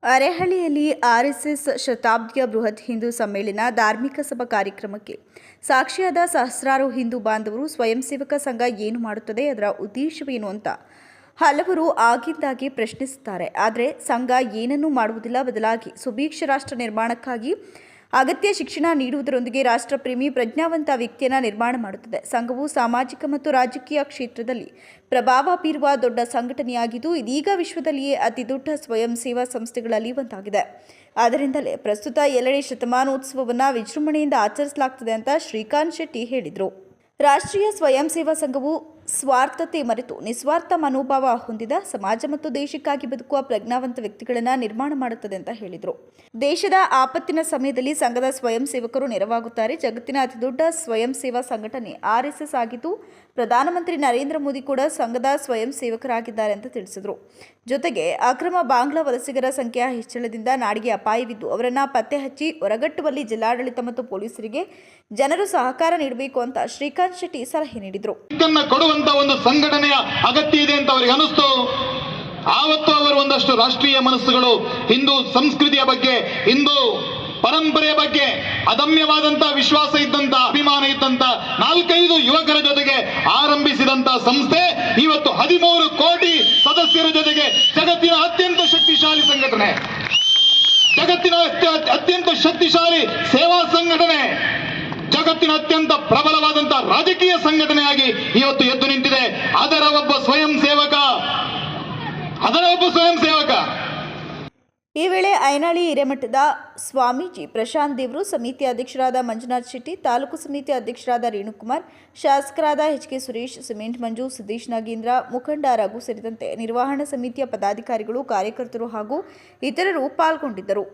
ಅರೆಹಳ್ಳಿಯಲ್ಲಿ RSS ಶತಾಬ್ದಿಯ ಬೃಹತ್ ಹಿಂದೂ ಸಮ್ಮೇಳನ ಧಾರ್ಮಿಕ ಸಭಾ ಕಾರ್ಯಕ್ರಮಕ್ಕೆ ಸಾಕ್ಷಿಯಾದ ಸಹಸ್ರಾರು ಹಿಂದೂ ಬಾಂಧವರು ಸ್ವಯಂ ಸೇವಕ ಸಂಘ ಏನು ಮಾಡುತ್ತದೆ, ಅದರ ಉದ್ದೇಶವೇನು ಅಂತ ಹಲವರು ಆಗಿಂದಾಗೆ ಪ್ರಶ್ನಿಸುತ್ತಾರೆ. ಆದರೆ ಸಂಘ ಏನನ್ನೂ ಮಾಡುವುದಿಲ್ಲ, ಬದಲಾಗಿ ಸುಭೀಕ್ಷ ರಾಷ್ಟ್ರ ನಿರ್ಮಾಣಕ್ಕಾಗಿ ಅಗತ್ಯ ಶಿಕ್ಷಣ ನೀಡುವುದರೊಂದಿಗೆ ರಾಷ್ಟ್ರಪ್ರೇಮಿ ಪ್ರಜ್ಞಾವಂತ ವ್ಯಕ್ತಿಯನ್ನು ನಿರ್ಮಾಣ ಮಾಡುತ್ತದೆ. ಸಂಘವು ಸಾಮಾಜಿಕ ಮತ್ತು ರಾಜಕೀಯ ಕ್ಷೇತ್ರದಲ್ಲಿ ಪ್ರಭಾವ ಬೀರುವ ದೊಡ್ಡ ಸಂಘಟನೆಯಾಗಿದ್ದು, ಇದೀಗ ವಿಶ್ವದಲ್ಲಿಯೇ ಅತಿದೊಡ್ಡ ಸ್ವಯಂ ಸೇವಾ ಸಂಸ್ಥೆಗಳಲ್ಲಿ ಒಂದಾಗಿದೆ. ಆದ್ದರಿಂದಲೇ ಪ್ರಸ್ತುತ ಎಲ್ಲೆಡೆ ಶತಮಾನೋತ್ಸವವನ್ನು ವಿಜೃಂಭಣೆಯಿಂದ ಆಚರಿಸಲಾಗುತ್ತದೆ ಅಂತ ಶ್ರೀಕಾಂತ್ ಶೆಟ್ಟಿ ಹೇಳಿದರು. ರಾಷ್ಟ್ರೀಯ ಸ್ವಯಂ ಸೇವಾ ಸಂಘವು ಸ್ವಾರ್ಥತೆ ಮರೆತು ನಿಸ್ವಾರ್ಥ ಮನೋಭಾವ ಹೊಂದಿದ ಸಮಾಜ ಮತ್ತು ದೇಶಕ್ಕಾಗಿ ಬದುಕುವ ಪ್ರಜ್ಞಾವಂತ ವ್ಯಕ್ತಿಗಳನ್ನು ನಿರ್ಮಾಣ ಮಾಡುತ್ತದೆ ಅಂತ ಹೇಳಿದರು. ದೇಶದ ಆಪತ್ತಿನ ಸಮಯದಲ್ಲಿ ಸಂಘದ ಸ್ವಯಂ ಸೇವಕರು ನೆರವಾಗುತ್ತಾರೆ. ಜಗತ್ತಿನ ಅತಿದೊಡ್ಡ ಸ್ವಯಂ ಸೇವಾ ಸಂಘಟನೆ ಆರ್ಎಸ್ಎಸ್ ಆಗಿದ್ದು, ಪ್ರಧಾನಮಂತ್ರಿ ನರೇಂದ್ರ ಮೋದಿ ಕೂಡ ಸಂಘದ ಸ್ವಯಂ ಸೇವಕರಾಗಿದ್ದಾರೆ ಅಂತ ತಿಳಿಸಿದರು. ಜೊತೆಗೆ ಅಕ್ರಮ ಬಾಂಗ್ಲಾ ವಲಸಿಗರ ಸಂಖ್ಯೆಯ ಹೆಚ್ಚಳದಿಂದ ನಾಡಿಗೆ ಅಪಾಯವಿದ್ದು, ಅವರನ್ನು ಪತ್ತೆ ಹಚ್ಚಿ ಹೊರಗಟ್ಟುವಲ್ಲಿ ಜಿಲ್ಲಾಡಳಿತ ಮತ್ತು ಪೊಲೀಸರಿಗೆ ಜನರು ಸಹಕಾರ ನೀಡಬೇಕು ಅಂತ ಶ್ರೀಕಾಂತ್ ಶೆಟ್ಟಿ ಸಲಹೆ ನೀಡಿದರು. ಕೊಡುವಂತ ಒಂದು ಸಂಘಟನೆಯ ಅಗತ್ಯ ಇದೆ ಅಂತ ಅವರಿಗೆ ಅನಿಸ್ತು. ಆವತ್ತು ಅವರು ಒಂದಷ್ಟು ರಾಷ್ಟ್ರೀಯ ಮನಸ್ಸುಗಳು ಹಿಂದೂ ಸಂಸ್ಕೃತಿಯ ಬಗ್ಗೆ, ಹಿಂದೂ ಪರಂಪರೆಯ ಬಗ್ಗೆ ಅದಮ್ಯವಾದಂತಹ ವಿಶ್ವಾಸ ಇದ್ದಂತ, ಅಭಿಮಾನ ಇದ್ದಂತ 4-5 ಯುವಕರ ಜೊತೆಗೆ ಆರಂಭಿಸಿದಂತ ಸಂಸ್ಥೆ ಇವತ್ತು 13 ಕೋಟಿ ಸದಸ್ಯರ ಜೊತೆಗೆ ಜಗತ್ತಿನ ಅತ್ಯಂತ ಶಕ್ತಿಶಾಲಿ ಸಂಘಟನೆ, ಜಗತ್ತಿನ ಅತ್ಯಂತ ಶಕ್ತಿಶಾಲಿ ಸೇವಾ ಸಂಘಟನೆ, ಜಗತ್ತಿನ ಅತ್ಯಂತ ಪ್ರಬಲವಾದಂತಹ ರಾಜಕೀಯ ಸಂಘಟನೆಯಾಗಿ ಇವತ್ತು ಎದ್ದು ನಿಂತಿದೆ. ಅದರ ಒಬ್ಬ ಸ್ವಯಂ ಸೇವಕ. ಈ ವೇಳೆ ಐನಾಳಿ ಹಿರೇಮಠದ ಸ್ವಾಮೀಜಿ ಪ್ರಶಾಂತ್ ದೇವರು, ಸಮಿತಿ ಅಧ್ಯಕ್ಷರಾದ ಮಂಜುನಾಥ್ ಶೆಟ್ಟಿ, ತಾಲೂಕು ಸಮಿತಿ ಅಧ್ಯಕ್ಷರಾದ ರೇಣುಕುಮಾರ್, ಶಾಸಕರಾದ ಎಚ್.ಕೆ. ಸುರೇಶ್, ಸಿಮೆಂಟ್ ಮಂಜು, ಸಿದ್ದೇಶ್ ನಾಗೇಂದ್ರ, ಮುಖಂಡ ರಘು ಸೇರಿದಂತೆ ನಿರ್ವಹಣಾ ಸಮಿತಿಯ ಪದಾಧಿಕಾರಿಗಳು, ಕಾರ್ಯಕರ್ತರು ಹಾಗೂ ಇತರರು ಪಾಲ್ಗೊಂಡಿದ್ದರು.